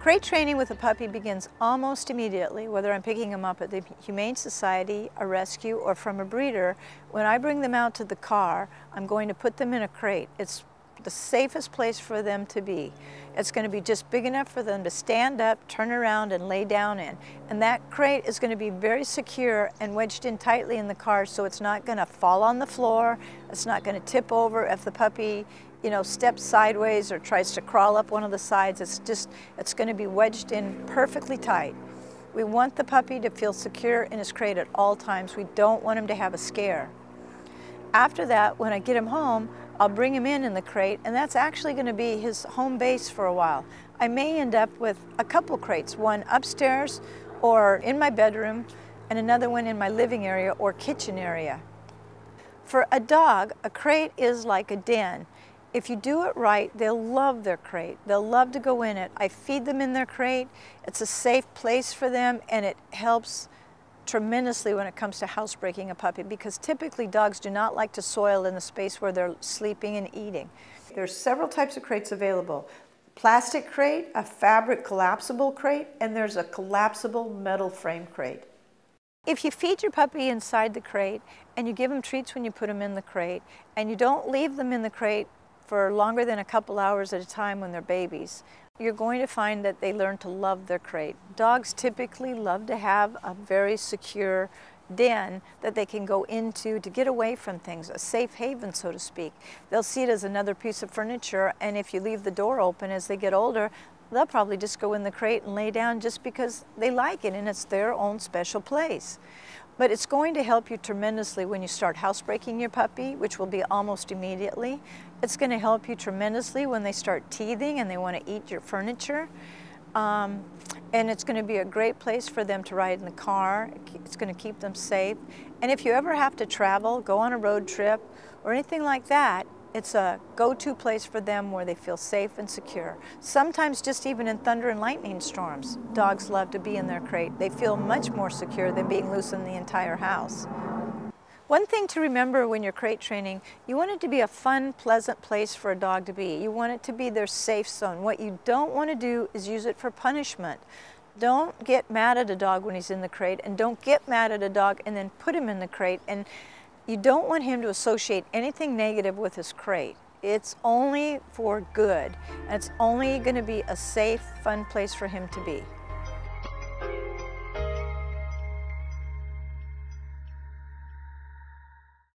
Crate training with a puppy begins almost immediately, whether I'm picking them up at the Humane Society, a rescue, or from a breeder. When I bring them out to the car, I'm going to put them in a crate. It's the safest place for them to be. It's going to be just big enough for them to stand up, turn around, and lay down in. And that crate is going to be very secure and wedged in tightly in the car, so it's not going to fall on the floor. It's not going to tip over if the puppy, steps sideways or tries to crawl up one of the sides. It's going to be wedged in perfectly tight. We want the puppy to feel secure in his crate at all times. We don't want him to have a scare. After that, when I get him home, I'll bring him in the crate, and that's actually going to be his home base for a while. I may end up with a couple crates, one upstairs or in my bedroom, and another one in my living area or kitchen area. For a dog, a crate is like a den. If you do it right, they'll love their crate. They'll love to go in it. I feed them in their crate. It's a safe place for them, and it helps tremendously when it comes to housebreaking a puppy, because typically dogs do not like to soil in the space where they're sleeping and eating. There's several types of crates available. Plastic crate, a fabric collapsible crate, and there's a collapsible metal frame crate. If you feed your puppy inside the crate and you give them treats when you put them in the crate, and you don't leave them in the crate for longer than a couple hours at a time when they're babies, you're going to find that they learn to love their crate. Dogs typically love to have a very secure den that they can go into to get away from things, a safe haven, so to speak. They'll see it as another piece of furniture, and if you leave the door open as they get older, they'll probably just go in the crate and lay down just because they like it and it's their own special place. But it's going to help you tremendously when you start housebreaking your puppy, which will be almost immediately. It's going to help you tremendously when they start teething and they want to eat your furniture. And it's going to be a great place for them to ride in the car. It's going to keep them safe. And if you ever have to travel, go on a road trip, or anything like that, it's a go-to place for them where they feel safe and secure. Sometimes just even in thunder and lightning storms, dogs love to be in their crate. They feel much more secure than being loose in the entire house. One thing to remember when you're crate training, you want it to be a fun, pleasant place for a dog to be. You want it to be their safe zone. What you don't want to do is use it for punishment. Don't get mad at a dog when he's in the crate, and don't get mad at a dog and then put him in the crate. And you don't want him to associate anything negative with his crate. It's only for good, and it's only going to be a safe, fun place for him to be.